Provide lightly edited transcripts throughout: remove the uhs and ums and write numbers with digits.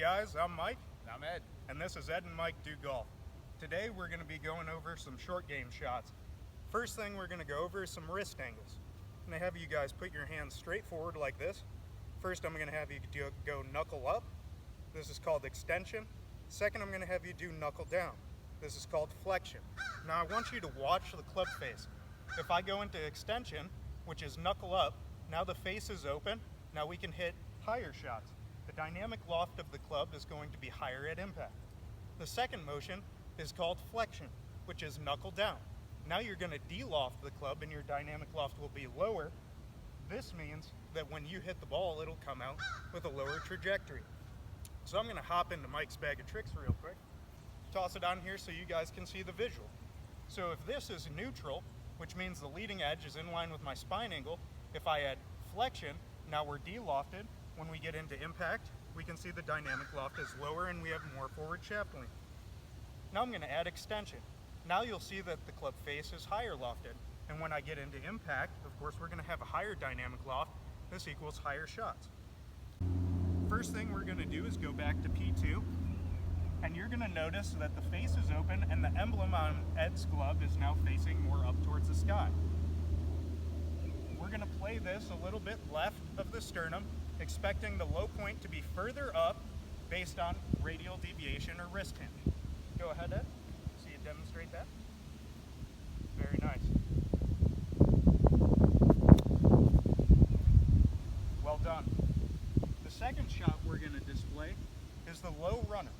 guys, I'm Mike. And I'm Ed. And this is Ed and Mike Do Golf. Today we're going to be going over some short game shots. First thing we're going to go over is some wrist angles. I'm going to have you guys put your hands straight forward like this. First I'm going to have you go knuckle up. This is called extension. Second I'm going to have you do knuckle down. This is called flexion. Now I want you to watch the club face. If I go into extension, which is knuckle up, now the face is open. Now we can hit higher shots. The dynamic loft of the club is going to be higher at impact. The second motion is called flexion, which is knuckle down. Now you're going to de-loft the club and your dynamic loft will be lower. This means that when you hit the ball, it'll come out with a lower trajectory. So I'm going to hop into Mike's bag of tricks real quick. Toss it on here so you guys can see the visual. So if this is neutral, which means the leading edge is in line with my spine angle, if I add flexion, now we're de-lofted. When we get into impact, we can see the dynamic loft is lower and we have more forward shaft length. Now I'm going to add extension. Now you'll see that the club face is higher lofted. And when I get into impact, of course, we're going to have a higher dynamic loft. This equals higher shots. First thing we're going to do is go back to P2. And you're going to notice that the face is open and the emblem on Ed's glove is now facing more up towards the sky. We're going to play this a little bit left of the sternum, expecting the low point to be further up based on radial deviation or wrist hinge. Go ahead, Ed. See you demonstrate that. Very nice. Well done. The second shot we're going to display is the low runner.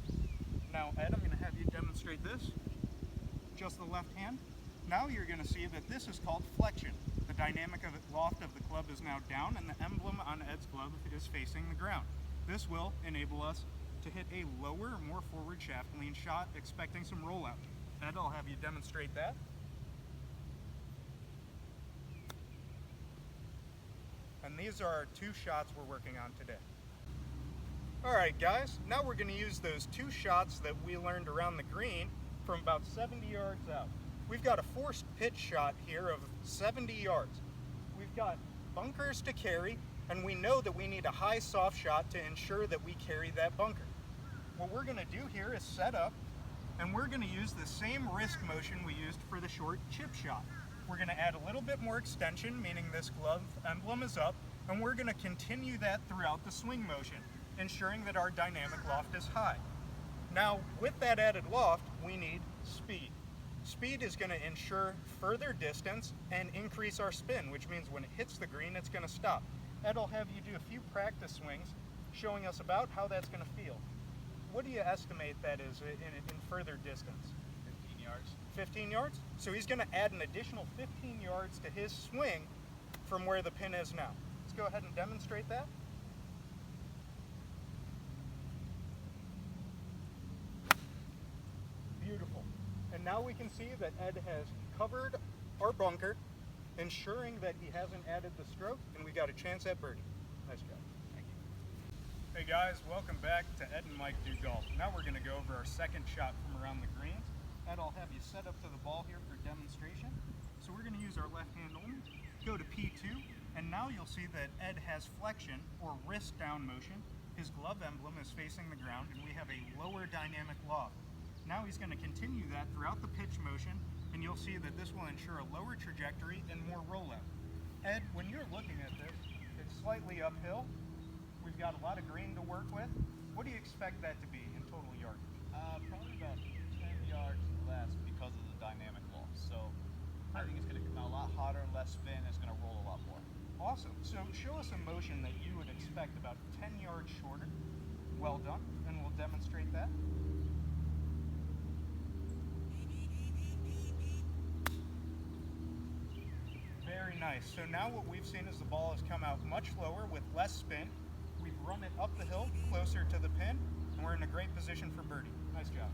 Now, Ed, I'm going to have you demonstrate this. Just the left hand. Now you're going to see that this is called flexion. The dynamic of the loft of the club is now down and the emblem on Ed's glove is facing the ground. This will enable us to hit a lower, more forward shaft lean shot, expecting some rollout. Ed, I'll have you demonstrate that. And these are our two shots we're working on today. Alright guys, now we're going to use those two shots that we learned around the green from about 70 yards out. We've got a forced pitch shot here of 70 yards. We've got bunkers to carry, and we know that we need a high soft shot to ensure that we carry that bunker. What we're going to do here is set up, and we're going to use the same wrist motion we used for the short chip shot. We're going to add a little bit more extension, meaning this glove emblem is up, and we're going to continue that throughout the swing motion, ensuring that our dynamic loft is high. Now, with that added loft, we need speed. Speed is going to ensure further distance and increase our spin, which means when it hits the green, it's going to stop. Ed will have you do a few practice swings, showing us about how that's going to feel. What do you estimate that is in further distance? 15 yards. 15 yards? So he's going to add an additional 15 yards to his swing from where the pin is now. Let's go ahead and demonstrate that. Beautiful. And now we can see that Ed has covered our bunker, ensuring that he hasn't added the stroke, and we got a chance at birdie. Nice job. Thank you. Hey guys, welcome back to Ed and Mike Do Golf. Now we're going to go over our second shot from around the greens. Ed, I'll have you set up to the ball here for demonstration. So we're going to use our left hand only, go to P2, and now you'll see that Ed has flexion or wrist down motion. His glove emblem is facing the ground, and we have a lower dynamic loft. Now he's going to continue that throughout the pitch motion, and you'll see that this will ensure a lower trajectory and more rollout. Ed, when you're looking at this, it's slightly uphill. We've got a lot of green to work with. What do you expect that to be in total yardage? Probably about 10 yards less because of the dynamic loft. So I think it's going to come out a lot hotter, less spin, it's going to roll a lot more. Awesome. So show us a motion that you would expect about 10 yards shorter. Well done, and we'll demonstrate that. Very nice. So now what we've seen is the ball has come out much lower with less spin. We've run it up the hill closer to the pin, and we're in a great position for birdie. Nice job.